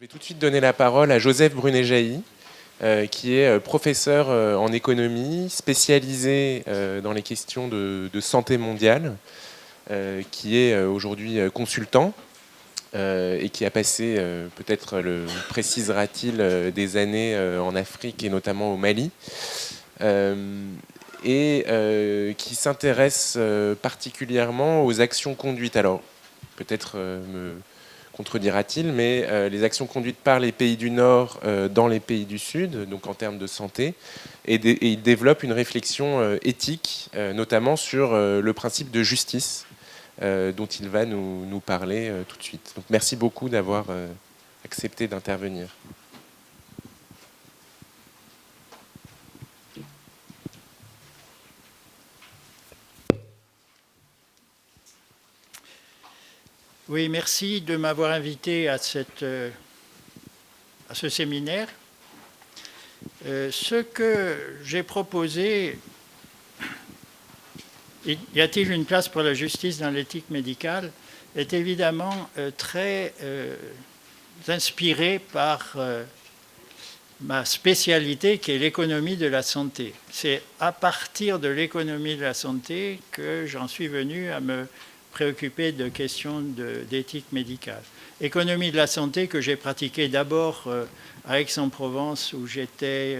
vais tout de suite donner la parole à Joseph Brunet-Jailly, qui est professeur en économie, spécialisé dans les questions de santé mondiale, qui est aujourd'hui consultant et qui a passé, peut-être le précisera-t-il, des années en Afrique et notamment au Mali, et qui s'intéresse particulièrement aux actions conduites. Alors, peut-être me contredira-t-il, mais les actions conduites par les pays du Nord dans les pays du Sud, donc en termes de santé, et il développe une réflexion éthique, notamment sur le principe de justice, dont il va nous parler tout de suite. Donc merci beaucoup d'avoir accepté d'intervenir. Oui, merci de m'avoir invité à ce séminaire. Ce que j'ai proposé, y a-t-il une place pour la justice dans l'éthique médicale, est évidemment très inspiré par ma spécialité qui est l'économie de la santé. C'est à partir de l'économie de la santé que j'en suis venu à me préoccupé de questions d'éthique médicale. Économie de la santé que j'ai pratiquée d'abord à Aix-en-Provence, où j'étais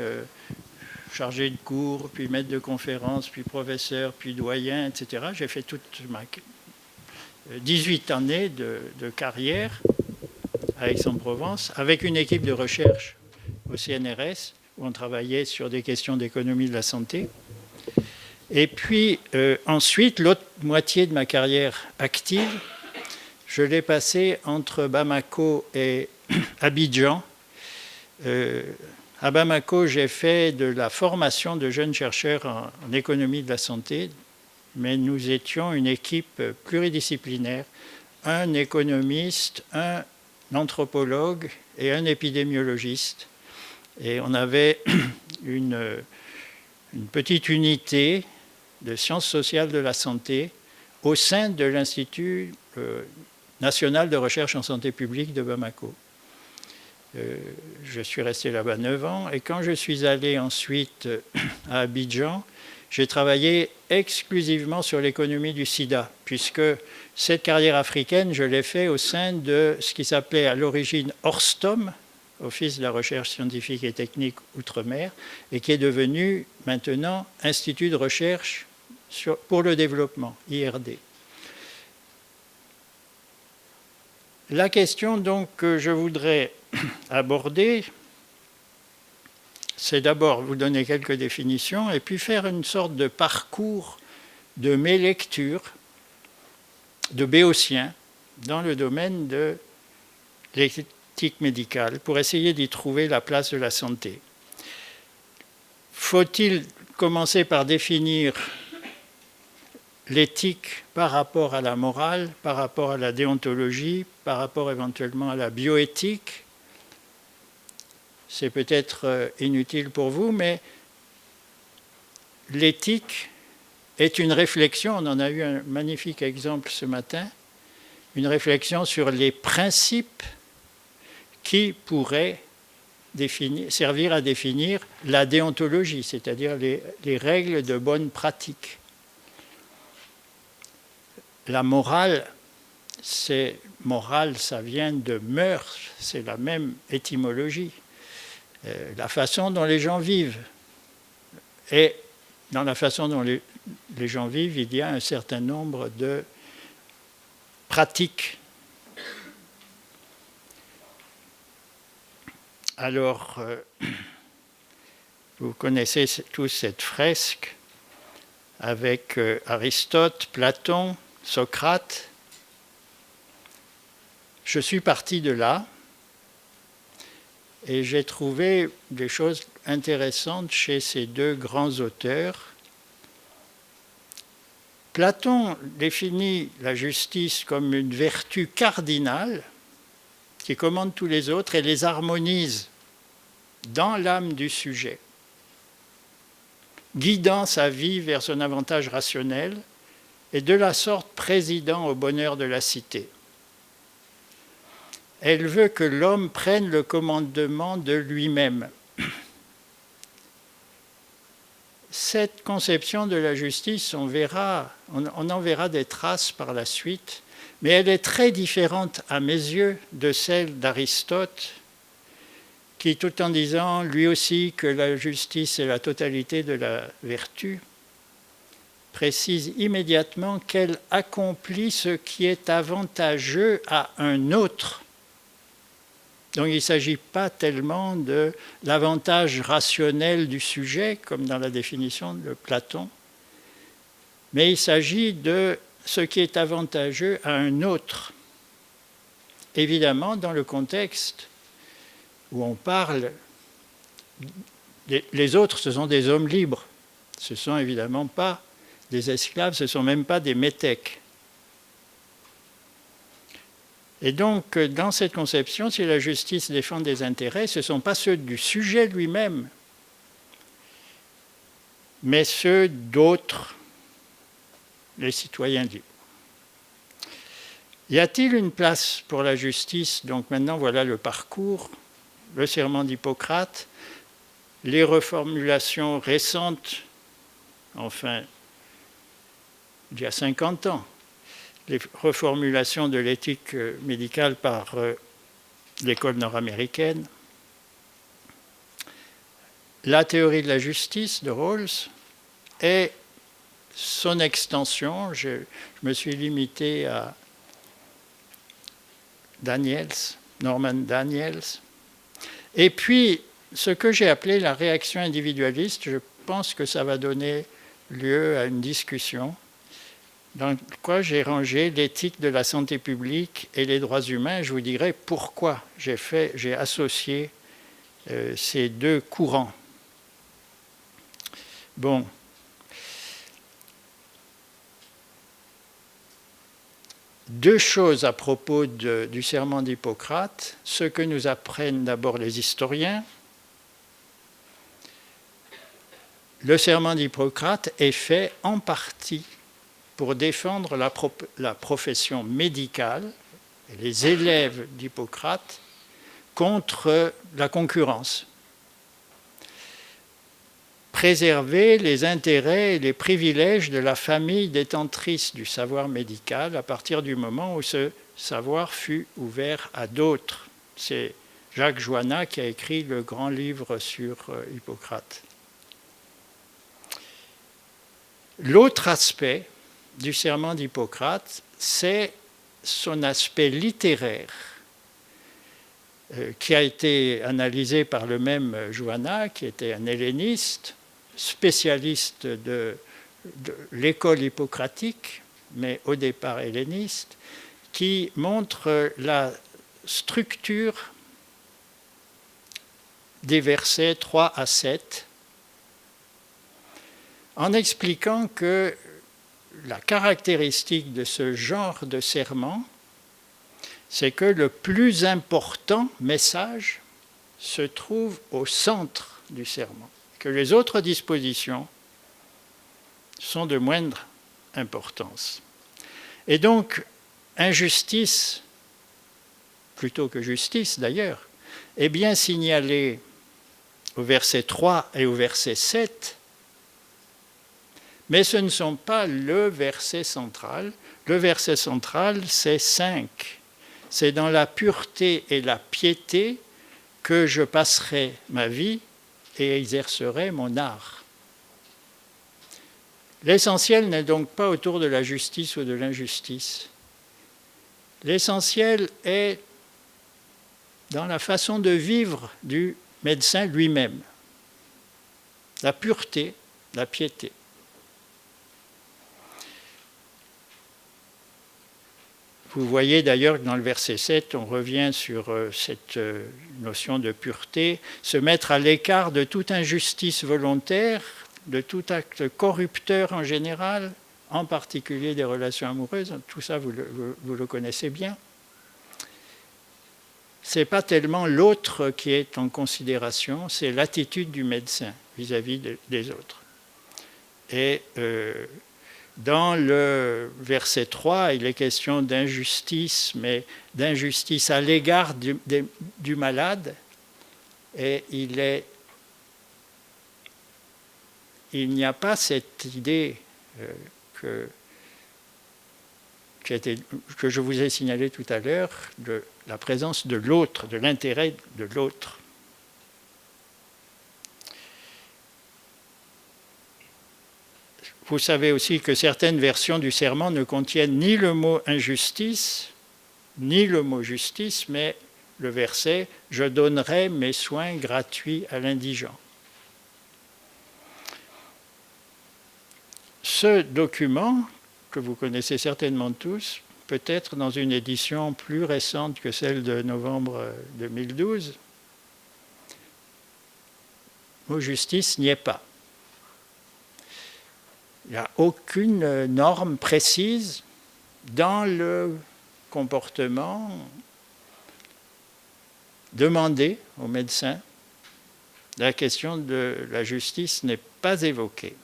chargé de cours, puis maître de conférence, puis professeur, puis doyen, etc. J'ai fait toute ma 18 années de carrière à Aix-en-Provence, avec une équipe de recherche au CNRS, où on travaillait sur des questions d'économie de la santé. Et puis ensuite, l'autre moitié de ma carrière active, je l'ai passée entre Bamako et Abidjan. À Bamako, j'ai fait de la formation de jeunes chercheurs en économie de la santé, mais nous étions une équipe pluridisciplinaire, un économiste, un anthropologue et un épidémiologiste. Et on avait une petite unité de sciences sociales de la santé au sein de l'Institut national de recherche en santé publique de Bamako. Je suis resté là-bas 9 ans et quand je suis allé ensuite à Abidjan, j'ai travaillé exclusivement sur l'économie du sida, puisque cette carrière africaine, je l'ai fait au sein de ce qui s'appelait à l'origine Orstom, Office de la recherche scientifique et technique Outre-mer, et qui est devenu maintenant Institut de recherche pour le développement, IRD. La question donc que je voudrais aborder, c'est d'abord vous donner quelques définitions et puis faire une sorte de parcours de mes lectures de béotien dans le domaine de l'éthique médicale pour essayer d'y trouver la place de la santé. Faut-il commencer par définir l'éthique par rapport à la morale, par rapport à la déontologie, par rapport éventuellement à la bioéthique? C'est peut-être inutile pour vous, mais l'éthique est une réflexion, on en a eu un magnifique exemple ce matin, une réflexion sur les principes qui pourraient servir à définir la déontologie, c'est-à-dire les règles de bonne pratique. La morale, ça vient de mœurs, c'est la même étymologie. La façon dont les gens vivent. Et dans la façon dont les gens vivent, il y a un certain nombre de pratiques. Alors, vous connaissez tous cette fresque avec Aristote, Platon, Socrate. Je suis parti de là et j'ai trouvé des choses intéressantes chez ces deux grands auteurs. Platon définit la justice comme une vertu cardinale qui commande tous les autres et les harmonise dans l'âme du sujet, guidant sa vie vers son avantage rationnel et de la sorte présidant au bonheur de la cité. Elle veut que l'homme prenne le commandement de lui-même. Cette conception de la justice, on en verra des traces par la suite, mais elle est très différente à mes yeux de celle d'Aristote, qui, tout en disant lui aussi que la justice est la totalité de la vertu, précise immédiatement qu'elle accomplit ce qui est avantageux à un autre. Donc il ne s'agit pas tellement de l'avantage rationnel du sujet, comme dans la définition de Platon, mais il s'agit de ce qui est avantageux à un autre. Évidemment, dans le contexte où on parle, les autres, ce sont des hommes libres. Ce ne sont évidemment pas des esclaves, ce ne sont même pas des métèques. Et donc, dans cette conception, si la justice défend des intérêts, ce ne sont pas ceux du sujet lui-même, mais ceux d'autres, les citoyens libres. Y a-t-il une place pour la justice? Donc maintenant, voilà le parcours, le serment d'Hippocrate, les reformulations récentes, enfin, il y a 50 ans, les reformulations de l'éthique médicale par l'école nord-américaine, la théorie de la justice de Rawls et son extension. Je me suis limité à Norman Daniels. Et puis, ce que j'ai appelé la réaction individualiste, je pense que ça va donner lieu à une discussion dans quoi j'ai rangé l'éthique de la santé publique et les droits humains. Je vous dirai pourquoi j'ai associé ces deux courants. Bon. Deux choses à propos du serment d'Hippocrate, ce que nous apprennent d'abord les historiens. Le serment d'Hippocrate est fait en partie pour défendre la profession médicale et les élèves d'Hippocrate contre la concurrence. Préserver les intérêts et les privilèges de la famille détentrice du savoir médical à partir du moment où ce savoir fut ouvert à d'autres. C'est Jacques Joanna qui a écrit le grand livre sur Hippocrate. L'autre aspect du serment d'Hippocrate, c'est son aspect littéraire, qui a été analysé par le même Joanna, qui était un helléniste, spécialiste de l'école hippocratique, mais au départ helléniste, qui montre la structure des versets 3 à 7, en expliquant que la caractéristique de ce genre de serment, c'est que le plus important message se trouve au centre du serment, que les autres dispositions sont de moindre importance. Et donc, injustice, plutôt que justice d'ailleurs, est bien signalée au verset 3 et au verset 7, mais ce ne sont pas le verset central. Le verset central, c'est 5. C'est dans la pureté et la piété que je passerai ma vie et exercerai mon art. L'essentiel n'est donc pas autour de la justice ou de l'injustice. L'essentiel est dans la façon de vivre du médecin lui-même. La pureté, la piété. Vous voyez d'ailleurs que dans le verset 7, on revient sur cette notion de pureté, se mettre à l'écart de toute injustice volontaire, de tout acte corrupteur en général, en particulier des relations amoureuses. Tout ça, vous le connaissez bien. Ce n'est pas tellement l'autre qui est en considération, c'est l'attitude du médecin vis-à-vis des autres. Et Dans le verset 3, il est question d'injustice, mais d'injustice à l'égard du malade. Et il n'y a pas cette idée que je vous ai signalée tout à l'heure, de la présence de l'autre, de l'intérêt de l'autre. Vous savez aussi que certaines versions du serment ne contiennent ni le mot injustice, ni le mot justice, mais le verset « Je donnerai mes soins gratuits à l'indigent ». Ce document, que vous connaissez certainement tous, peut-être dans une édition plus récente que celle de novembre 2012, le mot justice n'y est pas. Il n'y a aucune norme précise dans le comportement demandé aux médecins. La question de la justice n'est pas évoquée.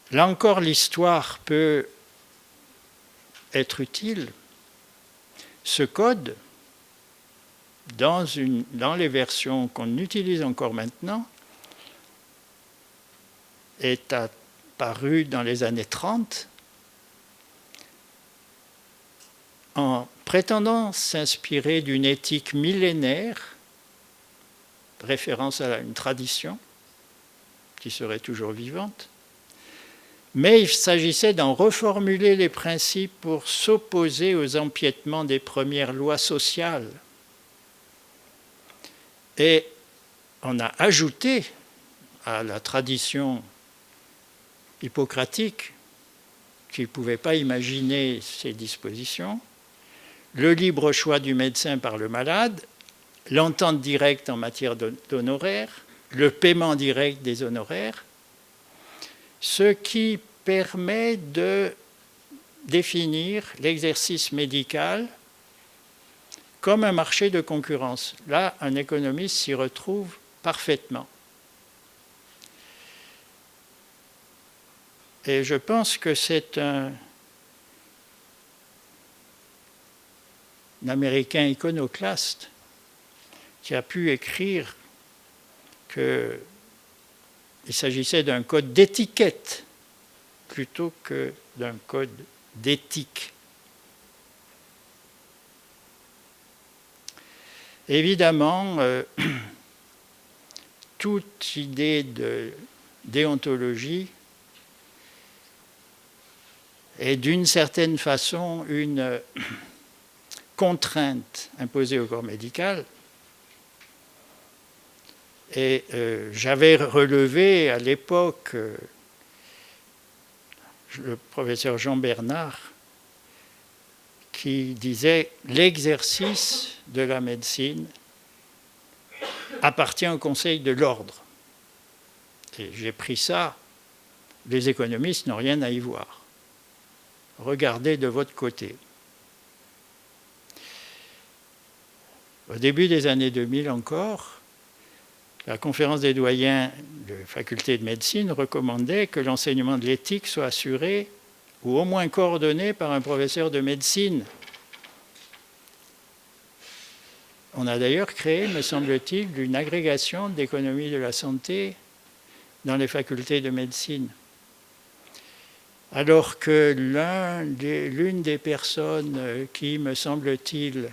Là encore, l'histoire peut être utile. Ce code, dans les versions qu'on utilise encore maintenant, est apparu dans les années 30 en prétendant s'inspirer d'une éthique millénaire, référence à une tradition qui serait toujours vivante, mais il s'agissait d'en reformuler les principes pour s'opposer aux empiétements des premières lois sociales. Et on a ajouté à la tradition hippocratique, qui ne pouvait pas imaginer ces dispositions, le libre choix du médecin par le malade, l'entente directe en matière d'honoraires, le paiement direct des honoraires, ce qui permet de définir l'exercice médical comme un marché de concurrence. Là, un économiste s'y retrouve parfaitement. Et je pense que c'est un Américain iconoclaste qui a pu écrire qu'il s'agissait d'un code d'étiquette plutôt que d'un code d'éthique. Évidemment, toute idée de déontologie est d'une certaine façon une contrainte imposée au corps médical. Et j'avais relevé à l'époque le professeur Jean Bernard qui disait « l'exercice de la médecine appartient au Conseil de l'ordre ». Et j'ai pris ça, les économistes n'ont rien à y voir. Regardez de votre côté. Au début des années 2000 encore, la conférence des doyens de faculté de médecine recommandait que l'enseignement de l'éthique soit assuré ou au moins coordonné par un professeur de médecine. On a d'ailleurs créé, me semble-t-il, une agrégation d'économie de la santé dans les facultés de médecine. Alors que l'une des personnes qui, me semble-t-il,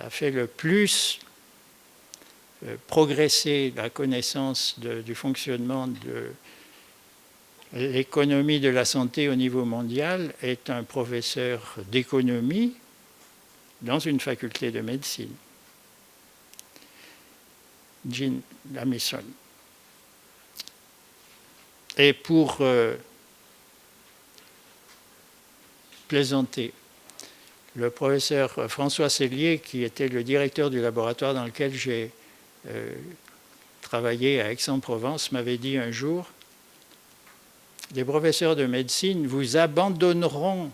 a fait le plus progresser la connaissance du fonctionnement de l'économie de la santé au niveau mondial est un professeur d'économie dans une faculté de médecine, Jean Lamison. Et pour plaisanter, le professeur François Sellier, qui était le directeur du laboratoire dans lequel j'ai travaillé à Aix-en-Provence, m'avait dit un jour « Les professeurs de médecine vous abandonneront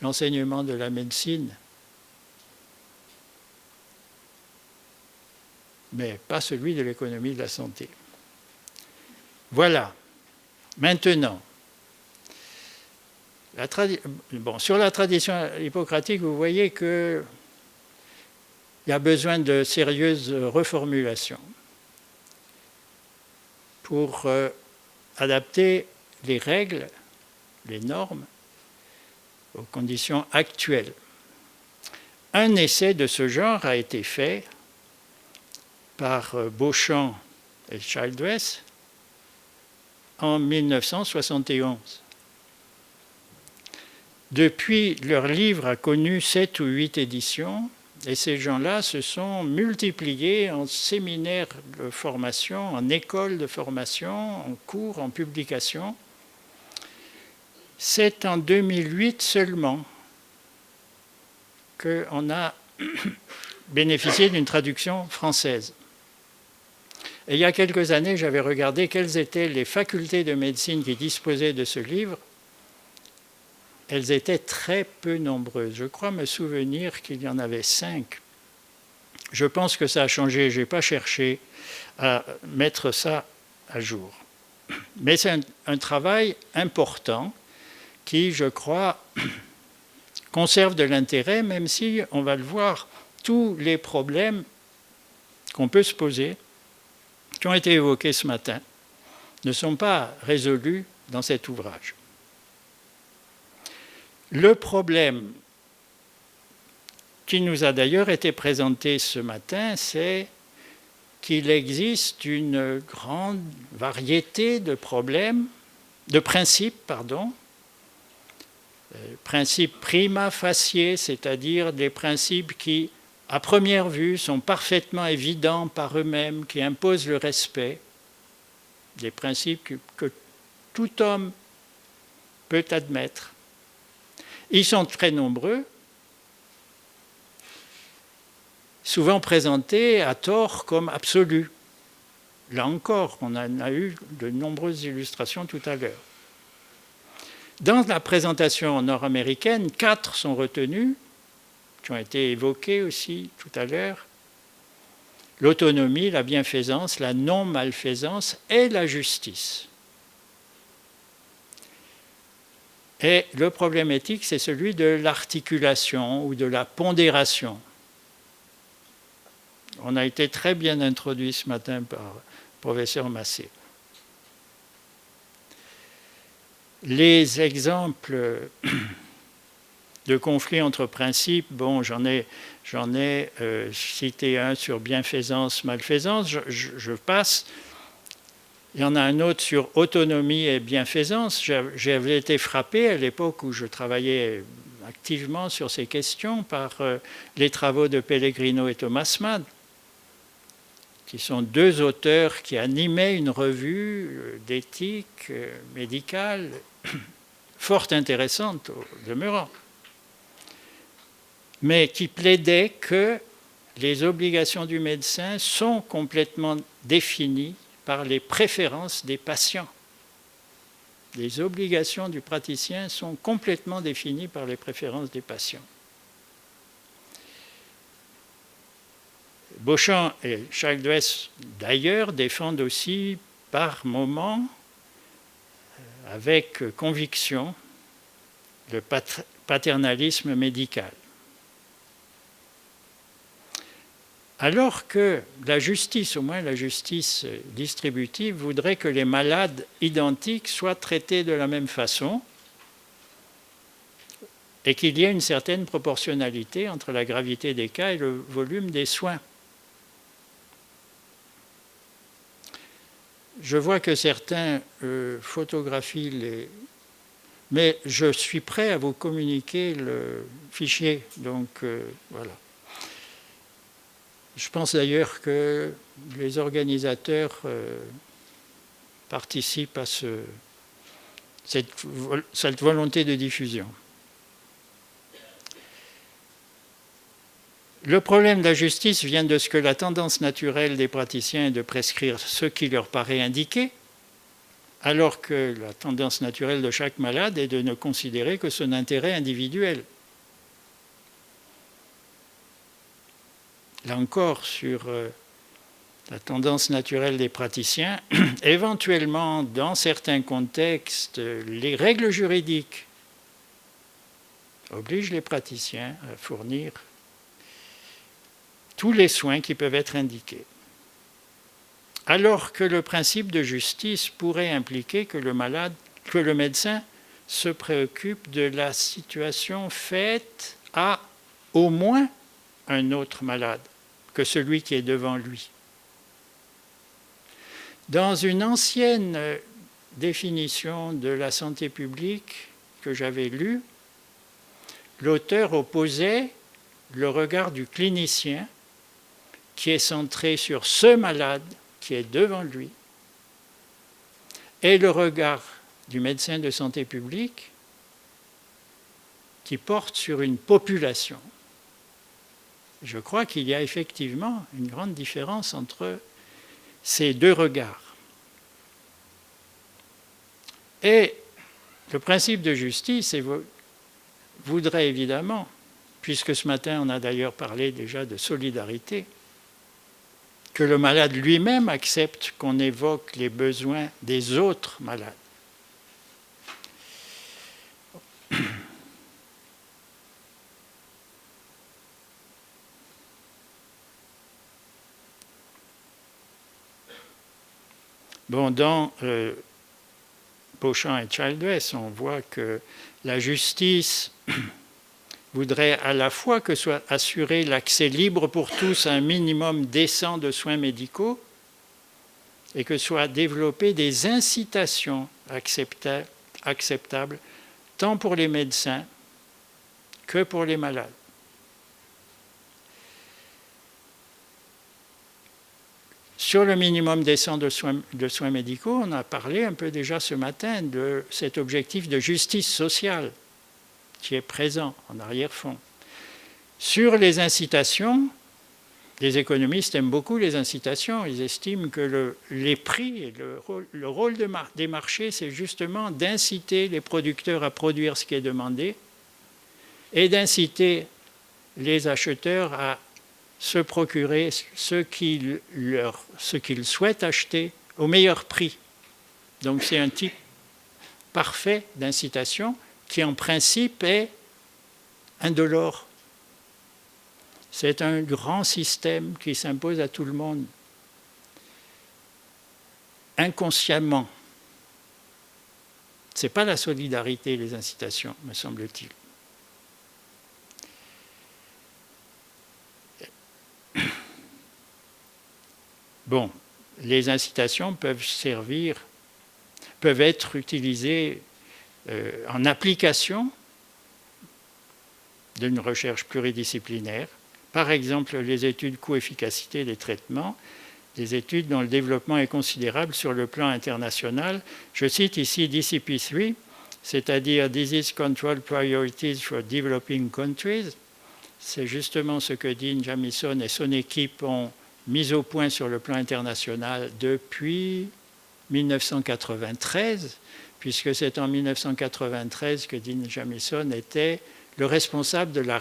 l'enseignement de la médecine, mais pas celui de l'économie de la santé. » Voilà. Maintenant, sur la tradition hippocratique, vous voyez qu'il y a besoin de sérieuses reformulations pour adapter les règles, les normes, aux conditions actuelles. Un essai de ce genre a été fait par Beauchamp et Childress en 1971. Depuis, leur livre a connu 7 ou 8 éditions, et ces gens-là se sont multipliés en séminaires de formation, en écoles de formation, en cours, en publications. C'est en 2008 seulement qu'on a bénéficié d'une traduction française. Et il y a quelques années, j'avais regardé quelles étaient les facultés de médecine qui disposaient de ce livre. Elles étaient très peu nombreuses. Je crois me souvenir qu'il y en avait 5. Je pense que ça a changé. Je n'ai pas cherché à mettre ça à jour. Mais c'est un travail important qui, je crois, conserve de l'intérêt, même si, on va le voir, tous les problèmes qu'on peut se poser, qui ont été évoqués ce matin, ne sont pas résolus dans cet ouvrage. Le problème qui nous a d'ailleurs été présenté ce matin, c'est qu'il existe une grande variété de problèmes, de principes, principes prima facie, c'est-à-dire des principes qui, à première vue, sont parfaitement évidents par eux-mêmes, qui imposent le respect, des principes que tout homme peut admettre. Ils sont très nombreux, souvent présentés à tort comme absolus. Là encore, on en a eu de nombreuses illustrations tout à l'heure. Dans la présentation nord-américaine, 4 sont retenus, qui ont été évoqués aussi tout à l'heure. L'autonomie, la bienfaisance, la non-malfaisance et la justice. Et le problème éthique, c'est celui de l'articulation ou de la pondération. On a été très bien introduit ce matin par le professeur Massé. Les exemples de conflits entre principes, bon, j'en ai cité un sur bienfaisance, malfaisance, je passe. Il y en a un autre sur autonomie et bienfaisance. J'avais été frappé à l'époque où je travaillais activement sur ces questions par les travaux de Pellegrino et Thomas Mann, qui sont 2 auteurs qui animaient une revue d'éthique médicale fort intéressante au demeurant, mais qui plaidaient que les obligations du médecin sont complètement définies par les préférences des patients. Les obligations du praticien sont complètement définies par les préférences des patients. Beauchamp et Childress, d'ailleurs, défendent aussi par moments, avec conviction, le paternalisme médical. Alors que la justice, au moins la justice distributive, voudrait que les malades identiques soient traités de la même façon et qu'il y ait une certaine proportionnalité entre la gravité des cas et le volume des soins. Je vois que certains photographient les... Mais je suis prêt à vous communiquer le fichier, donc voilà. Je pense d'ailleurs que les organisateurs participent à cette volonté de diffusion. Le problème de la justice vient de ce que la tendance naturelle des praticiens est de prescrire ce qui leur paraît indiqué, alors que la tendance naturelle de chaque malade est de ne considérer que son intérêt individuel. Là encore, sur la tendance naturelle des praticiens. Éventuellement, dans certains contextes, les règles juridiques obligent les praticiens à fournir tous les soins qui peuvent être indiqués. Alors que le principe de justice pourrait impliquer que le médecin se préoccupe de la situation faite à au moins un autre malade que celui qui est devant lui. Dans une ancienne définition de la santé publique que j'avais lue, l'auteur opposait le regard du clinicien qui est centré sur ce malade qui est devant lui et le regard du médecin de santé publique qui porte sur une population. Je crois qu'il y a effectivement une grande différence entre ces deux regards. Et le principe de justice voudrait évidemment, puisque ce matin on a d'ailleurs parlé déjà de solidarité, que le malade lui-même accepte qu'on évoque les besoins des autres malades. Bon, dans Beauchamp et Childress, on voit que la justice voudrait à la fois que soit assuré l'accès libre pour tous à un minimum décent de soins médicaux et que soient développées des incitations acceptables tant pour les médecins que pour les malades. Sur le minimum décent de soins médicaux, on a parlé un peu déjà ce matin de cet objectif de justice sociale qui est présent en arrière-fond. Sur les incitations, les économistes aiment beaucoup les incitations. Ils estiment que les prix et le rôle des marchés, c'est justement d'inciter les producteurs à produire ce qui est demandé et d'inciter les acheteurs à se procurer ce qu'ils souhaitent acheter au meilleur prix. Donc c'est un type parfait d'incitation qui en principe est indolore. C'est un grand système qui s'impose à tout le monde, inconsciemment. Ce n'est pas la solidarité, les incitations, me semble-t-il. Bon, les incitations peuvent être utilisées en application d'une recherche pluridisciplinaire. Par exemple, les études coût-efficacité des traitements, des études dont le développement est considérable sur le plan international. Je cite ici DCP3, c'est-à-dire Disease Control Priorities for Developing Countries. C'est justement ce que Dean Jamieson et son équipe ont mis au point sur le plan international depuis 1993, puisque c'est en 1993 que Dean Jamieson était le responsable de la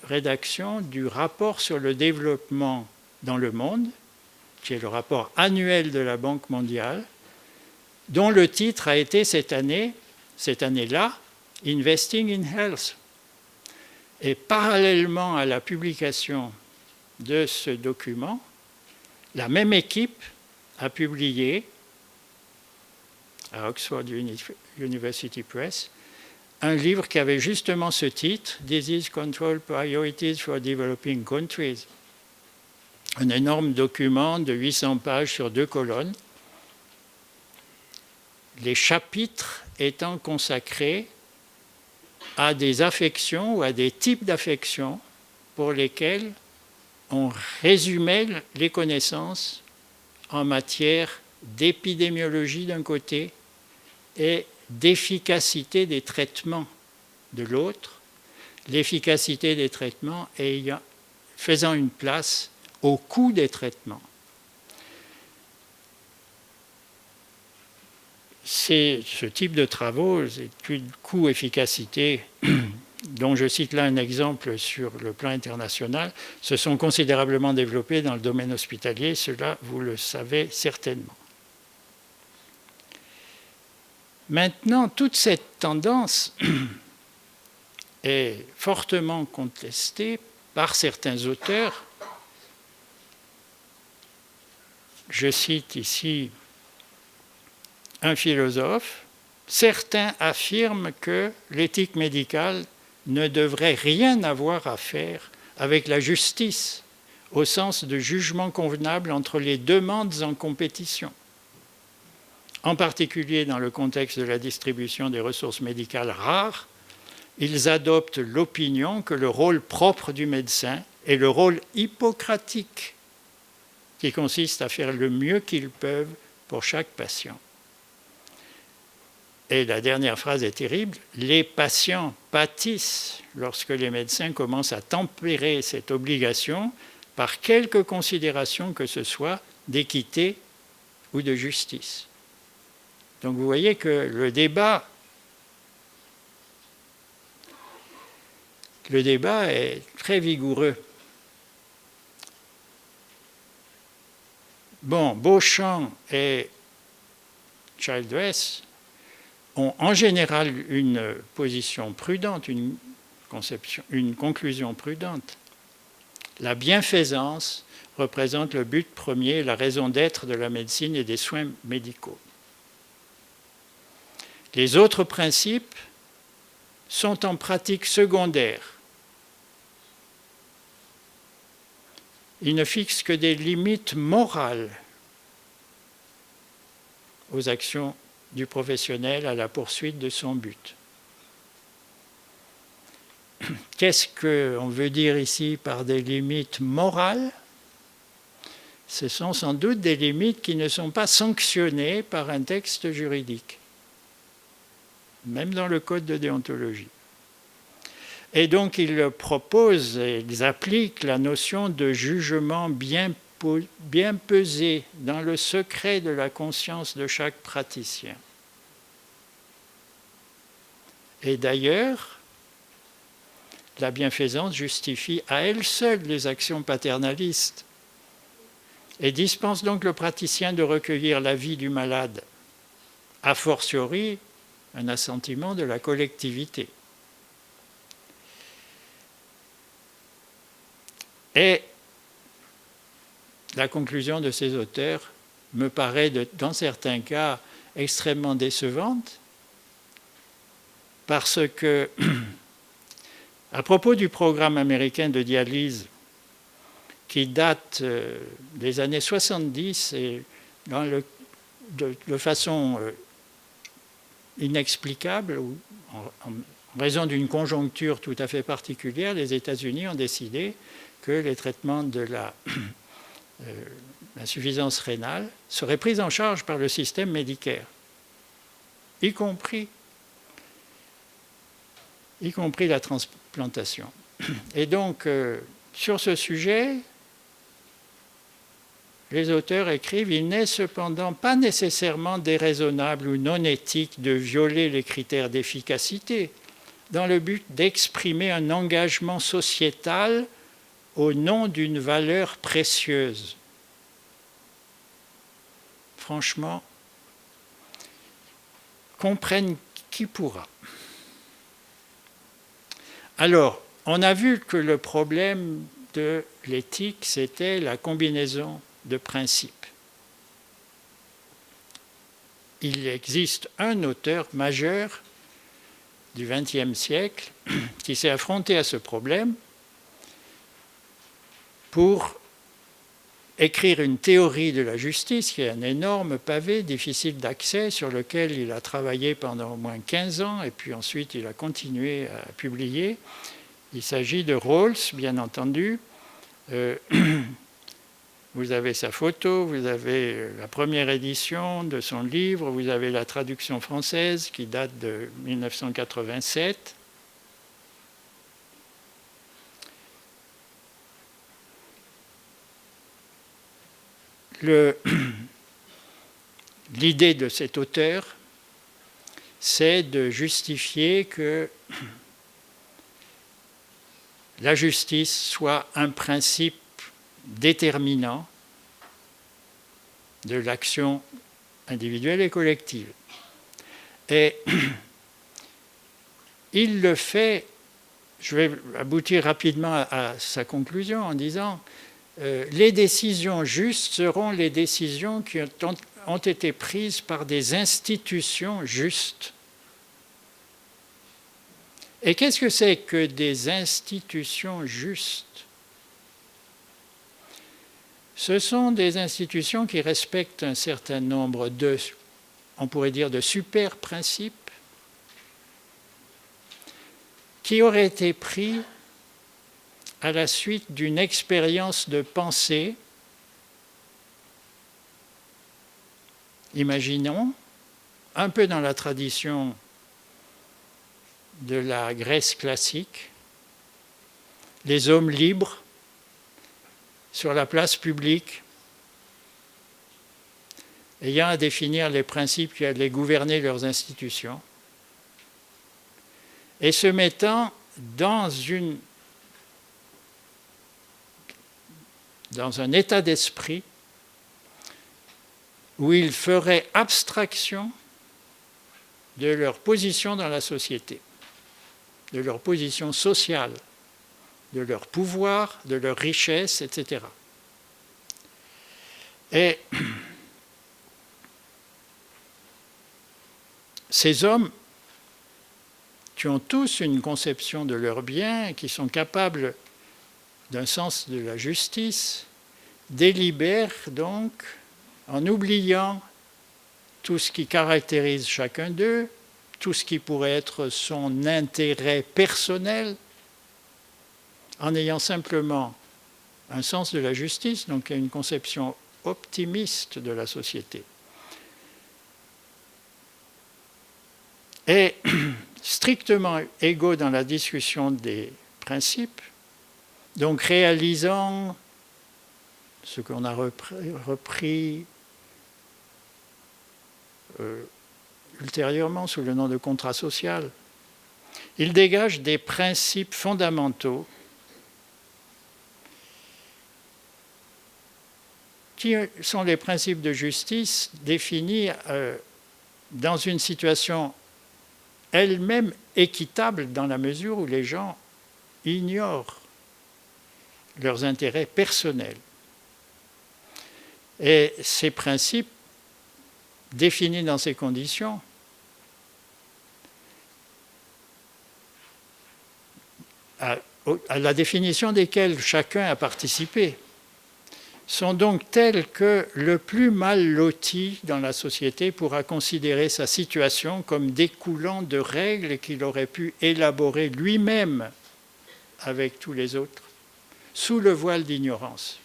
rédaction du rapport sur le développement dans le monde, qui est le rapport annuel de la Banque mondiale, dont le titre a été cette année-là, Investing in Health. Et parallèlement à la publication de ce document, la même équipe a publié à Oxford University Press un livre qui avait justement ce titre, Disease Control Priorities for Developing Countries. Un énorme document de 800 pages sur 2 colonnes, les chapitres étant consacrés à des affections ou à des types d'affections pour lesquels on résumait les connaissances en matière d'épidémiologie d'un côté et d'efficacité des traitements de l'autre, l'efficacité des traitements faisant une place au coût des traitements. Ce type de travaux, études coût-efficacité dont je cite là un exemple sur le plan international, se sont considérablement développés dans le domaine hospitalier. Cela, vous le savez certainement. Maintenant, toute cette tendance est fortement contestée par certains auteurs. Je cite ici un philosophe. Certains affirment que l'éthique médicale ne devrait rien avoir à faire avec la justice, au sens de jugement convenable entre les demandes en compétition. En particulier dans le contexte de la distribution des ressources médicales rares, ils adoptent l'opinion que le rôle propre du médecin est le rôle hippocratique, qui consiste à faire le mieux qu'ils peuvent pour chaque patient. Et la dernière phrase est terrible, les patients pâtissent lorsque les médecins commencent à tempérer cette obligation par quelque considération que ce soit d'équité ou de justice. Donc vous voyez que le débat est très vigoureux. Bon, Beauchamp et Childress ont en général une position prudente, une conclusion prudente. La bienfaisance représente le but premier, la raison d'être de la médecine et des soins médicaux. Les autres principes sont en pratique secondaire. Ils ne fixent que des limites morales aux actions du professionnel à la poursuite de son but. Qu'est-ce qu'on veut dire ici par des limites morales ? Ce sont sans doute des limites qui ne sont pas sanctionnées par un texte juridique, même dans le code de déontologie. Et donc ils proposent, ils appliquent la notion de jugement bien pesé dans le secret de la conscience de chaque praticien. Et d'ailleurs, la bienfaisance justifie à elle seule les actions paternalistes et dispense donc le praticien de recueillir l'avis du malade, a fortiori un assentiment de la collectivité. Et la conclusion de ces auteurs me paraît, dans certains cas, extrêmement décevante, parce que, à propos du programme américain de dialyse, qui date des années 70 et de façon inexplicable, en raison d'une conjoncture tout à fait particulière, les États-Unis ont décidé que les traitements de l'insuffisance rénale seraient pris en charge par le système Medicare, y compris la transplantation. Et donc, sur ce sujet, les auteurs écrivent « Il n'est cependant pas nécessairement déraisonnable ou non éthique de violer les critères d'efficacité dans le but d'exprimer un engagement sociétal au nom d'une valeur précieuse. » Franchement, comprenne qui pourra. Alors, on a vu que le problème de l'éthique, c'était la combinaison de principes. Il existe un auteur majeur du XXe siècle qui s'est affronté à ce problème pour écrire une théorie de la justice, qui est un énorme pavé difficile d'accès, sur lequel il a travaillé pendant au moins 15 ans, et puis ensuite il a continué à publier. Il s'agit de Rawls, bien entendu. Vous avez sa photo, vous avez la première édition de son livre, vous avez la traduction française qui date de 1987. L'idée de cet auteur, c'est de justifier que la justice soit un principe déterminant de l'action individuelle et collective. Et il le fait, je vais aboutir rapidement à sa conclusion en disant les décisions justes seront les décisions qui ont été prises par des institutions justes. Et qu'est-ce que c'est que des institutions justes? Ce sont des institutions qui respectent un certain nombre de, on pourrait dire, de super principes qui auraient été pris à la suite d'une expérience de pensée. Imaginons, un peu dans la tradition de la Grèce classique, les hommes libres sur la place publique, ayant à définir les principes qui allaient gouverner leurs institutions, et se mettant dans un état d'esprit où ils feraient abstraction de leur position dans la société, de leur position sociale, de leur pouvoir, de leur richesse, etc. Et ces hommes qui ont tous une conception de leur bien, qui sont capables d'un sens de la justice, délibèrent donc en oubliant tout ce qui caractérise chacun d'eux, tout ce qui pourrait être son intérêt personnel, en ayant simplement un sens de la justice, donc une conception optimiste de la société. Et strictement égaux dans la discussion des principes, donc réalisant ce qu'on a repris ultérieurement sous le nom de contrat social, il dégage des principes fondamentaux qui sont les principes de justice définis dans une situation elle-même équitable dans la mesure où les gens ignorent leurs intérêts personnels. Et ces principes, définis dans ces conditions, à la définition desquelles chacun a participé, sont donc tels que le plus mal loti dans la société pourra considérer sa situation comme découlant de règles qu'il aurait pu élaborer lui-même avec tous les autres, sous le voile d'ignorance.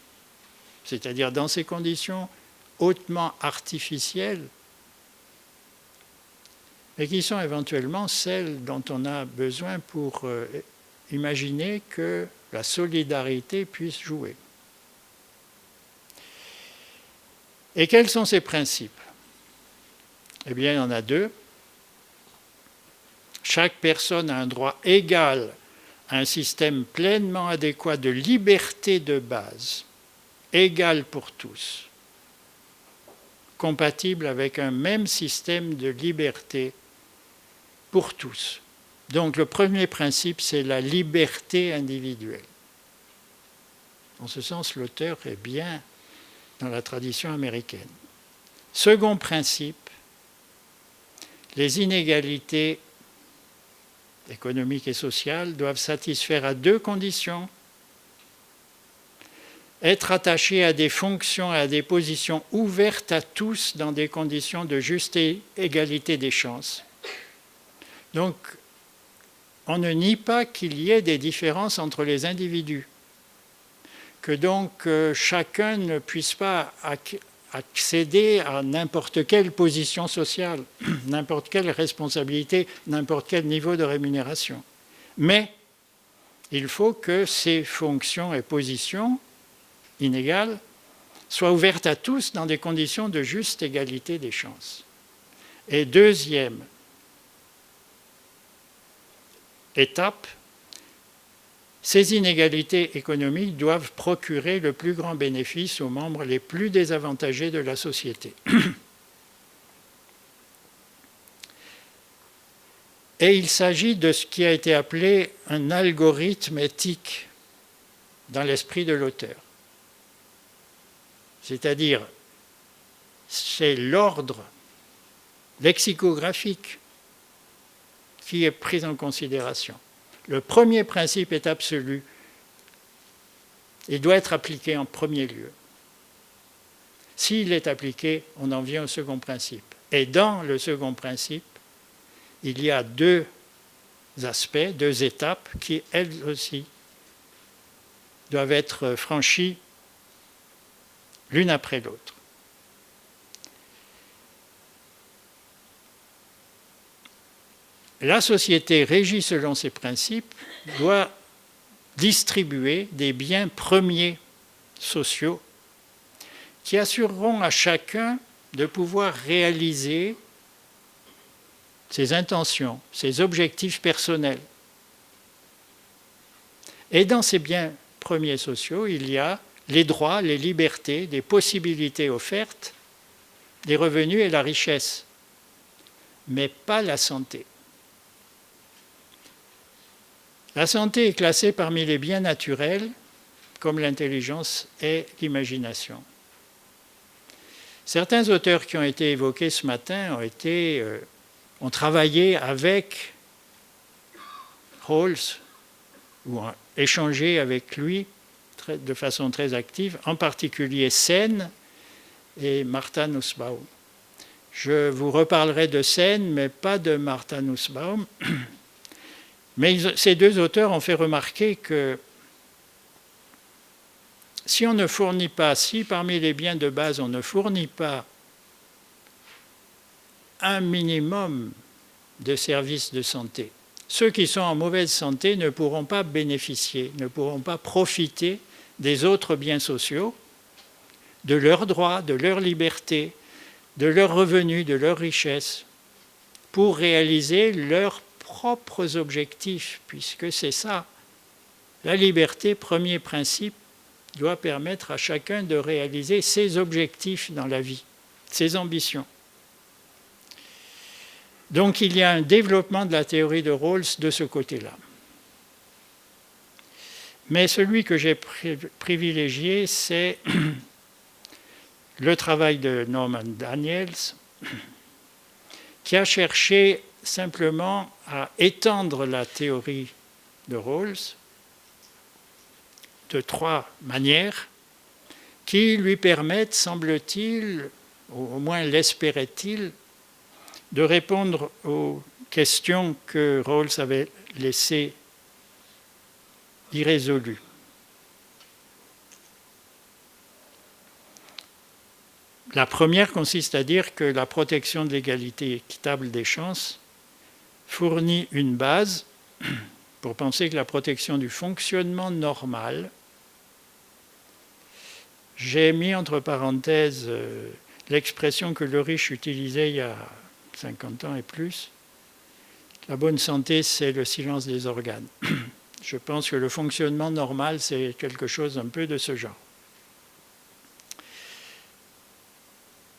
C'est-à-dire dans ces conditions hautement artificielles, mais qui sont éventuellement celles dont on a besoin pour imaginer que la solidarité puisse jouer. Et quels sont ces principes? Eh bien, il y en a deux. Chaque personne a un droit égal à un système pleinement adéquat de liberté de base, égal pour tous, compatible avec un même système de liberté pour tous. Donc le premier principe, c'est la liberté individuelle. En ce sens, l'auteur est bien dans la tradition américaine. Second principe, les inégalités économiques et sociales doivent satisfaire à deux conditions: être attachées à des fonctions et à des positions ouvertes à tous dans des conditions de juste égalité des chances. Donc, on ne nie pas qu'il y ait des différences entre les individus, que donc chacun ne puisse pas accéder à n'importe quelle position sociale, n'importe quelle responsabilité, n'importe quel niveau de rémunération. Mais il faut que ces fonctions et positions inégales soient ouvertes à tous dans des conditions de juste égalité des chances. Et deuxième étape, Ces inégalités économiques doivent procurer le plus grand bénéfice aux membres les plus désavantagés de la société. Et il s'agit de ce qui a été appelé un algorithme éthique dans l'esprit de l'auteur. C'est-à-dire, c'est l'ordre lexicographique qui est pris en considération. Le premier principe est absolu. Il doit être appliqué en premier lieu. S'il est appliqué, on en vient au second principe. Et dans le second principe, il y a deux aspects, deux étapes qui, elles aussi, doivent être franchies l'une après l'autre. La société régie selon ces principes doit distribuer des biens premiers sociaux qui assureront à chacun de pouvoir réaliser ses intentions, ses objectifs personnels. Et dans ces biens premiers sociaux, il y a les droits, les libertés, les possibilités offertes, les revenus et la richesse, mais pas la santé. La santé est classée parmi les biens naturels, comme l'intelligence et l'imagination. Certains auteurs qui ont été évoqués ce matin ont travaillé avec Rawls ou ont échangé avec lui de façon très active, en particulier Sen et Martha Nussbaum. Je vous reparlerai de Sen, mais pas de Martha Nussbaum. Mais ces deux auteurs ont fait remarquer que si parmi les biens de base, on ne fournit pas un minimum de services de santé, ceux qui sont en mauvaise santé ne pourront pas bénéficier, ne pourront pas profiter des autres biens sociaux, de leurs droits, de leur liberté, de leurs revenus, de leurs richesses, pour réaliser leurs propres objectifs, puisque c'est ça. La liberté, premier principe, doit permettre à chacun de réaliser ses objectifs dans la vie, ses ambitions. Donc il y a un développement de la théorie de Rawls de ce côté-là. Mais celui que j'ai privilégié, c'est le travail de Norman Daniels, qui a cherché simplement à étendre la théorie de Rawls de trois manières qui lui permettent, semble-t-il, au moins l'espérait-il, de répondre aux questions que Rawls avait laissées irrésolues. La première consiste à dire que la protection de l'égalité équitable des chances fournit une base pour penser que la protection du fonctionnement normal, j'ai mis entre parenthèses l'expression que le riche utilisait il y a 50 ans et plus, la bonne santé, c'est le silence des organes. Je pense que le fonctionnement normal, c'est quelque chose un peu de ce genre.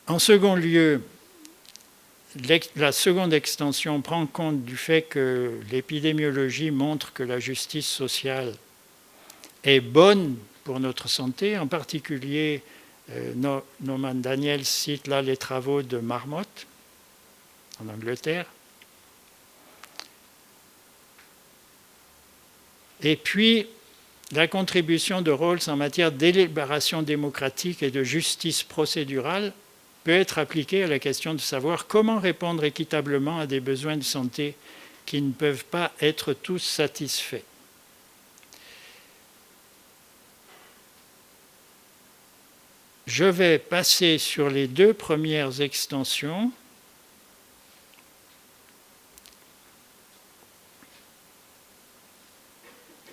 En second lieu, la seconde extension prend compte du fait que l'épidémiologie montre que la justice sociale est bonne pour notre santé. En particulier, Norman Daniels cite là les travaux de Marmot en Angleterre. Et puis, la contribution de Rawls en matière de délibération démocratique et de justice procédurale peut être appliquée à la question de savoir comment répondre équitablement à des besoins de santé qui ne peuvent pas être tous satisfaits. Je vais passer sur les deux premières extensions.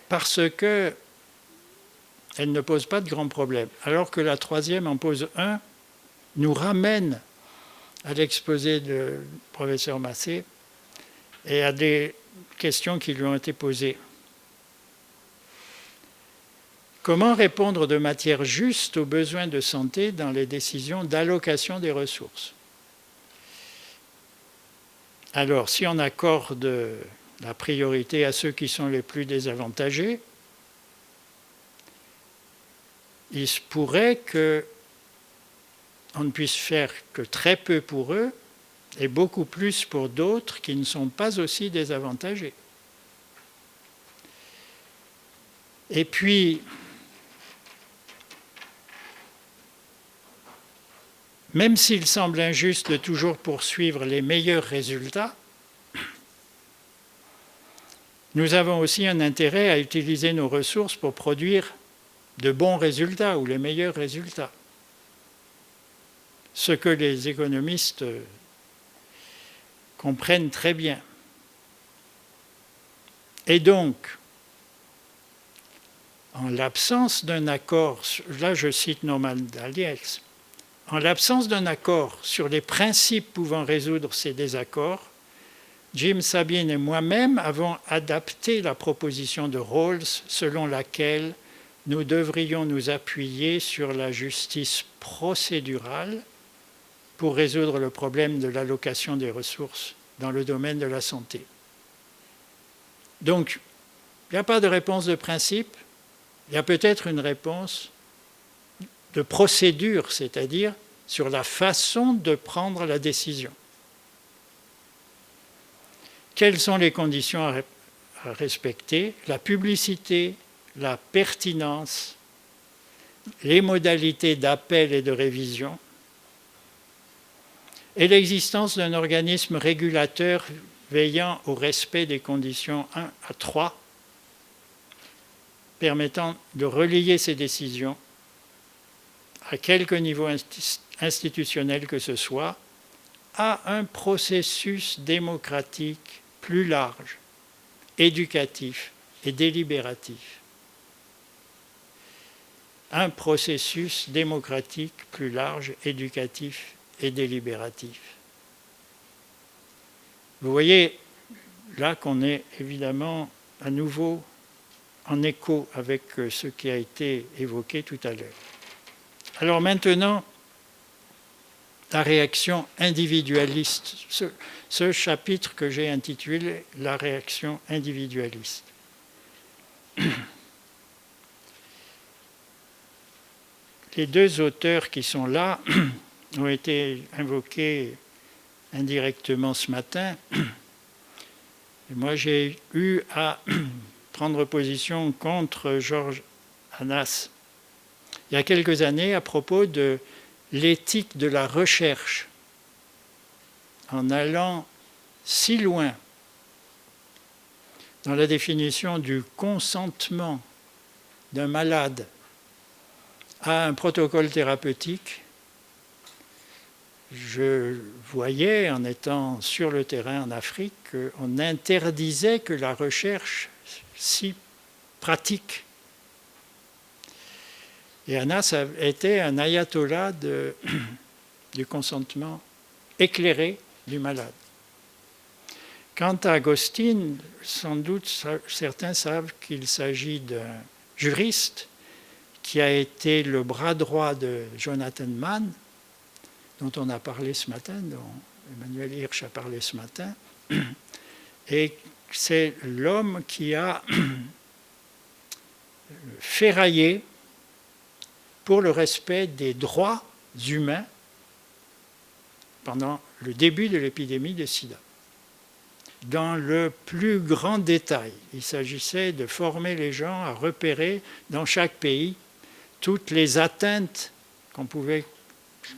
Parce qu'elle ne pose pas de grands problèmes, alors que la troisième en pose un, nous ramène à l'exposé du professeur Massé et à des questions qui lui ont été posées. Comment répondre de manière juste aux besoins de santé dans les décisions d'allocation des ressources? Alors, si on accorde la priorité à ceux qui sont les plus désavantagés, il se pourrait qu'on ne puisse faire que très peu pour eux et beaucoup plus pour d'autres qui ne sont pas aussi désavantagés. Et puis, même s'il semble injuste de toujours poursuivre les meilleurs résultats, nous avons aussi un intérêt à utiliser nos ressources pour produire de bons résultats ou les meilleurs résultats. Ce que les économistes comprennent très bien. Et donc, en l'absence d'un accord, là je cite Norman Daniels, en l'absence d'un accord sur les principes pouvant résoudre ces désaccords, Jim Sabine et moi-même avons adapté la proposition de Rawls selon laquelle nous devrions nous appuyer sur la justice procédurale pour résoudre le problème de l'allocation des ressources dans le domaine de la santé. Donc, il n'y a pas de réponse de principe, il y a peut-être une réponse de procédure, c'est-à-dire sur la façon de prendre la décision. Quelles sont les conditions à respecter? La publicité, la pertinence, les modalités d'appel et de révision, et l'existence d'un organisme régulateur veillant au respect des conditions 1 à 3, permettant de relier ces décisions à quelque niveau institutionnel que ce soit, à un processus démocratique plus large, éducatif et délibératif. Un processus démocratique plus large, éducatif et délibératif. Vous voyez là qu'on est évidemment à nouveau en écho avec ce qui a été évoqué tout à l'heure. Alors maintenant, la réaction individualiste, ce chapitre que j'ai intitulé « La réaction individualiste ». Les deux auteurs qui sont là ont été invoqués indirectement ce matin. Et moi, j'ai eu à prendre position contre George Annas il y a quelques années à propos de l'éthique de la recherche, en allant si loin dans la définition du consentement d'un malade à un protocole thérapeutique. Je voyais, en étant sur le terrain en Afrique, qu'on interdisait que la recherche s'y pratique. Et Annas était un ayatollah du consentement éclairé du malade. Quant à Agostine, sans doute certains savent qu'il s'agit d'un juriste qui a été le bras droit de Jonathan Mann, dont on a parlé ce matin, dont Emmanuel Hirsch a parlé ce matin. Et c'est l'homme qui a ferraillé pour le respect des droits humains pendant le début de l'épidémie de sida. Dans le plus grand détail, il s'agissait de former les gens à repérer dans chaque pays toutes les atteintes qu'on pouvait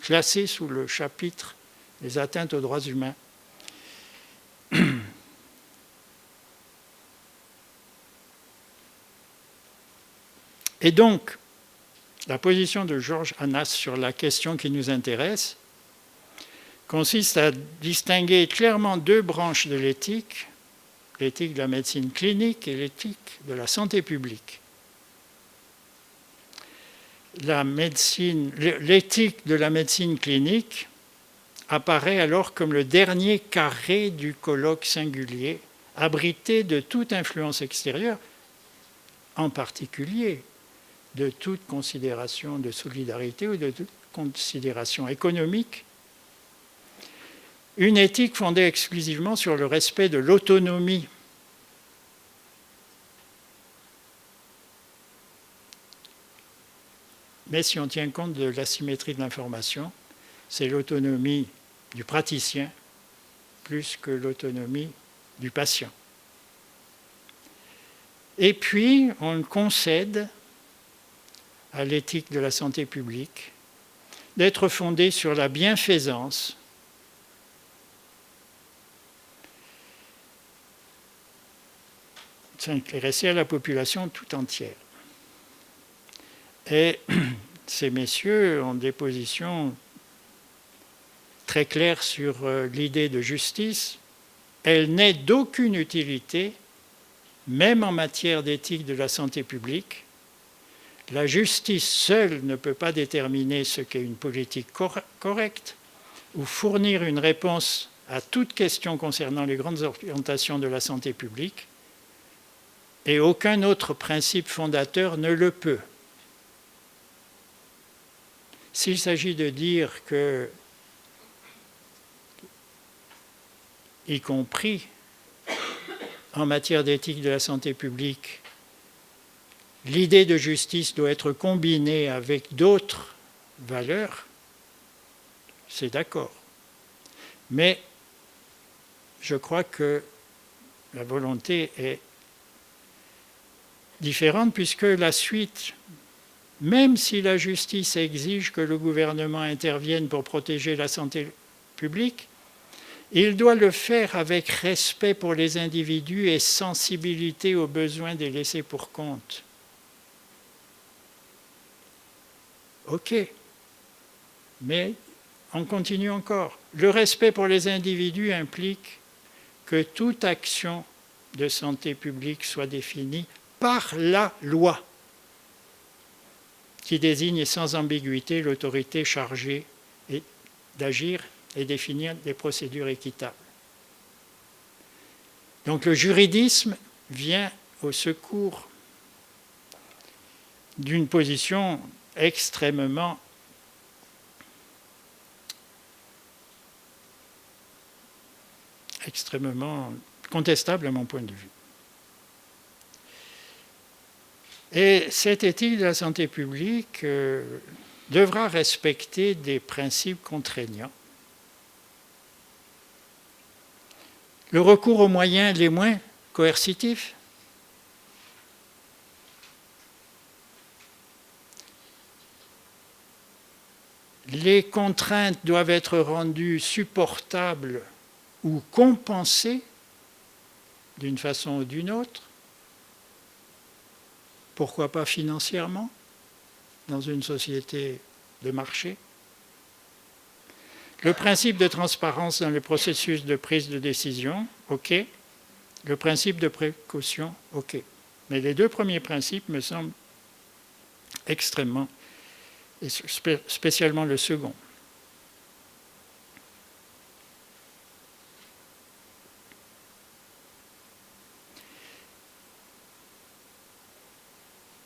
classer sous le chapitre des atteintes aux droits humains. Et donc, la position de George Annas sur la question qui nous intéresse consiste à distinguer clairement deux branches de l'éthique de la médecine clinique et l'éthique de la santé publique. L'éthique de la médecine clinique apparaît alors comme le dernier carré du colloque singulier, abrité de toute influence extérieure, en particulier de toute considération de solidarité ou de toute considération économique. Une éthique fondée exclusivement sur le respect de l'autonomie. Mais si on tient compte de l'asymétrie de l'information, c'est l'autonomie du praticien plus que l'autonomie du patient. Et puis, on concède à l'éthique de la santé publique d'être fondée sur la bienfaisance s'intéresser à la population tout entière. Et ces messieurs ont des positions très claires sur l'idée de justice. Elle n'est d'aucune utilité, même en matière d'éthique de la santé publique. La justice seule ne peut pas déterminer ce qu'est une politique correcte ou fournir une réponse à toute question concernant les grandes orientations de la santé publique. Et aucun autre principe fondateur ne le peut. S'il s'agit de dire que, y compris en matière d'éthique de la santé publique, l'idée de justice doit être combinée avec d'autres valeurs, c'est d'accord. Mais je crois que la volonté est différente puisque la suite, même si la justice exige que le gouvernement intervienne pour protéger la santé publique, il doit le faire avec respect pour les individus et sensibilité aux besoins des laissés pour compte. OK, mais on continue encore. Le respect pour les individus implique que toute action de santé publique soit définie par la loi, qui désigne sans ambiguïté l'autorité chargée d'agir et définir des procédures équitables. Donc le juridisme vient au secours d'une position extrêmement contestable à mon point de vue. Et cette éthique de la santé publique devra respecter des principes contraignants. Le recours aux moyens les moins coercitifs, les contraintes doivent être rendues supportables ou compensées d'une façon ou d'une autre. Pourquoi pas financièrement, dans une société de marché? Le principe de transparence dans le processus de prise de décision, OK. Le principe de précaution, OK. Mais les deux premiers principes me semblent extrêmement, et spécialement le second.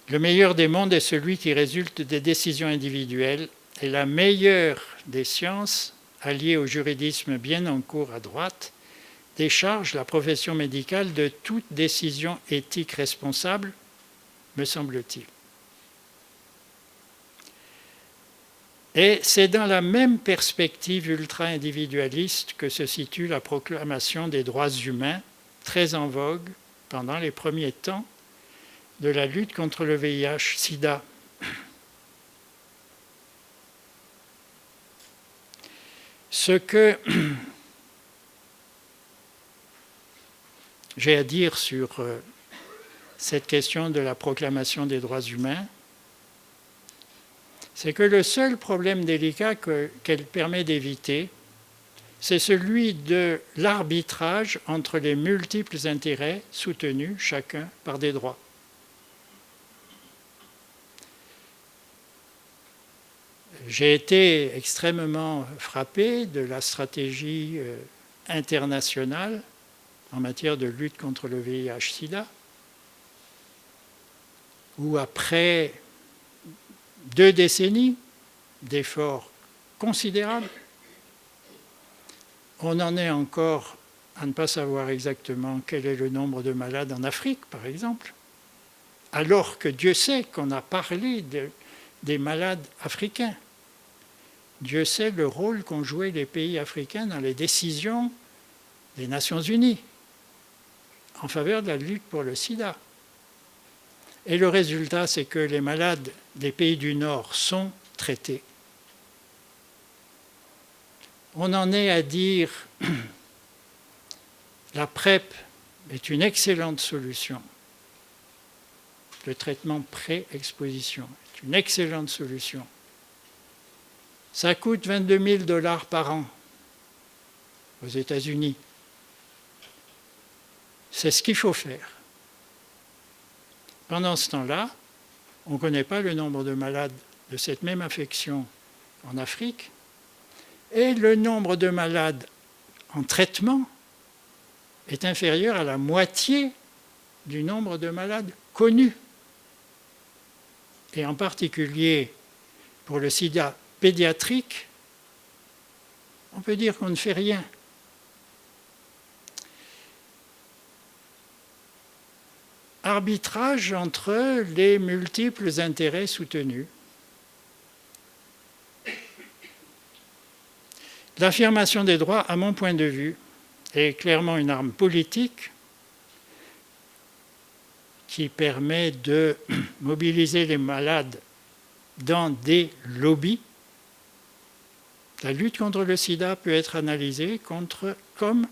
Le meilleur des mondes est celui qui résulte des décisions individuelles et la meilleure des sciences, alliée au juridisme bien en cours à droite, décharge la profession médicale de toute décision éthique responsable, me semble-t-il. Et c'est dans la même perspective ultra-individualiste que se situe la proclamation des droits humains, très en vogue pendant les premiers temps de la lutte contre le VIH-Sida. Ce que j'ai à dire sur cette question de la proclamation des droits humains, c'est que le seul problème délicat qu'elle permet d'éviter, c'est celui de l'arbitrage entre les multiples intérêts soutenus chacun par des droits. J'ai été extrêmement frappé de la stratégie internationale en matière de lutte contre le VIH-Sida, où après 2 décennies d'efforts considérables. On en est encore à ne pas savoir exactement quel est le nombre de malades en Afrique, par exemple, alors que Dieu sait qu'on a parlé des malades africains. Dieu sait le rôle qu'ont joué les pays africains dans les décisions des Nations Unies en faveur de la lutte pour le sida. Et le résultat, c'est que les malades des pays du Nord sont traités. On en est à dire la PrEP est une excellente solution. Le traitement pré-exposition est une excellente solution. Ça coûte 22 000 $ par an aux États-Unis. C'est ce qu'il faut faire. Pendant ce temps-là, on ne connaît pas le nombre de malades de cette même affection en Afrique et le nombre de malades en traitement est inférieur à la moitié du nombre de malades connus. Et en particulier pour le sida pédiatrique, on peut dire qu'on ne fait rien. Arbitrage entre les multiples intérêts soutenus. L'affirmation des droits, à mon point de vue, est clairement une arme politique qui permet de mobiliser les malades dans des lobbies. La lutte contre le sida peut être analysée comme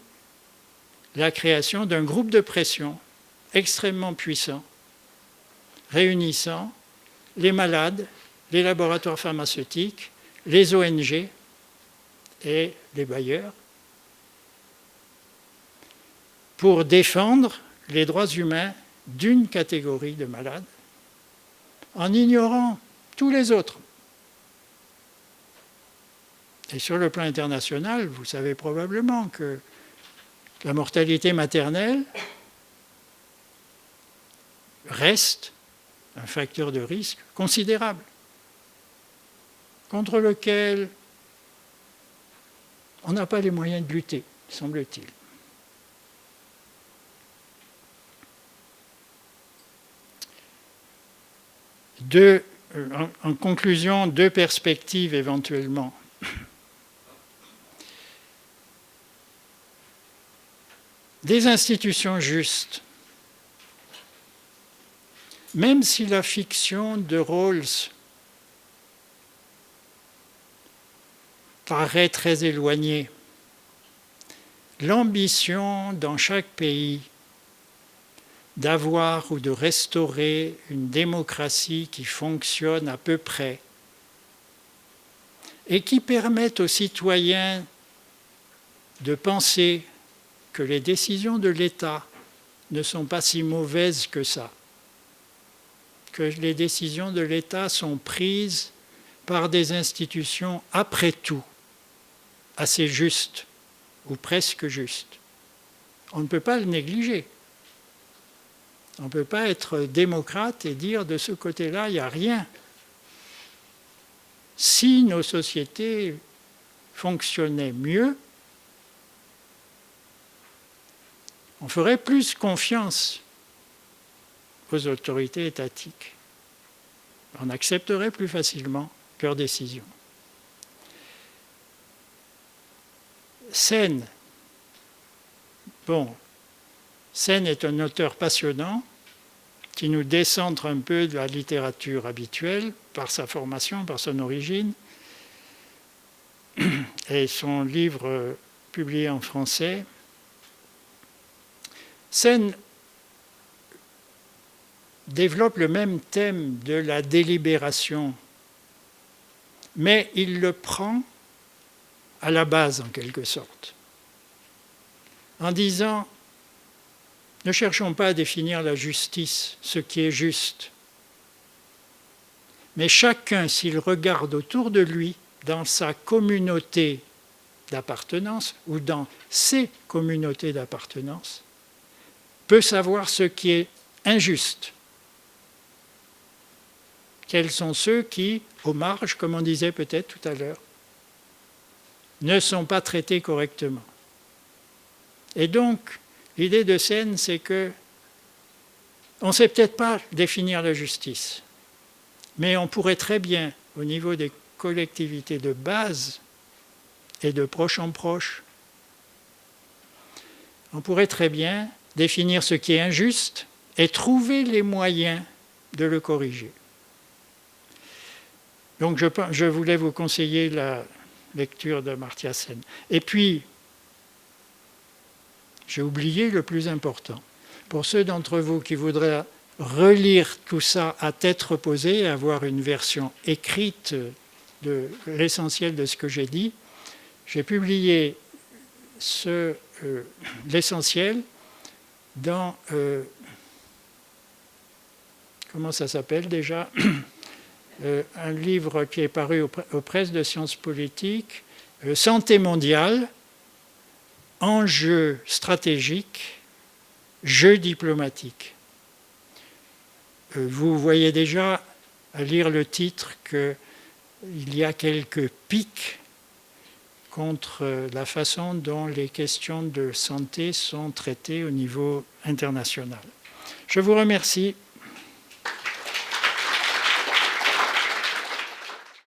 la création d'un groupe de pression extrêmement puissant, réunissant les malades, les laboratoires pharmaceutiques, les ONG et les bailleurs, pour défendre les droits humains d'une catégorie de malades, en ignorant tous les autres. Et sur le plan international, vous savez probablement que la mortalité maternelle reste un facteur de risque considérable, contre lequel on n'a pas les moyens de lutter, semble-t-il. En conclusion, 2 perspectives éventuellement. Des institutions justes. Même si la fiction de Rawls paraît très éloignée, l'ambition dans chaque pays d'avoir ou de restaurer une démocratie qui fonctionne à peu près et qui permette aux citoyens de penser que les décisions de l'État ne sont pas si mauvaises que ça, que les décisions de l'État sont prises par des institutions, après tout, assez justes, ou presque justes. On ne peut pas le négliger. On ne peut pas être démocrate et dire de ce côté-là, il n'y a rien. Si nos sociétés fonctionnaient mieux, on ferait plus confiance aux autorités étatiques. On accepterait plus facilement leurs décisions. Sen est un auteur passionnant qui nous décentre un peu de la littérature habituelle par sa formation, par son origine. Et son livre publié en français. Sen développe le même thème de la délibération, mais il le prend à la base en quelque sorte, en disant ne cherchons pas à définir la justice, ce qui est juste, mais chacun, s'il regarde autour de lui, dans sa communauté d'appartenance ou dans ses communautés d'appartenance, peut savoir ce qui est injuste. quels sont ceux qui, aux marges, comme on disait peut-être tout à l'heure, ne sont pas traités correctement. Et donc, l'idée de Sen, c'est que on ne sait peut-être pas définir la justice, mais on pourrait très bien, au niveau des collectivités de base et de proche en proche, on pourrait très bien définir ce qui est injuste et trouver les moyens de le corriger. Donc je voulais vous conseiller la lecture d'Amartya Sen. Et puis, j'ai oublié le plus important. Pour ceux d'entre vous qui voudraient relire tout ça à tête reposée et avoir une version écrite de l'essentiel de ce que j'ai dit, j'ai publié l'essentiel dans... comment ça s'appelle déjà un livre qui est paru aux presses de sciences politiques, Santé mondiale, enjeux stratégiques, jeux diplomatiques. Vous voyez déjà, à lire le titre, qu'il y a quelques piques contre la façon dont les questions de santé sont traitées au niveau international. Je vous remercie.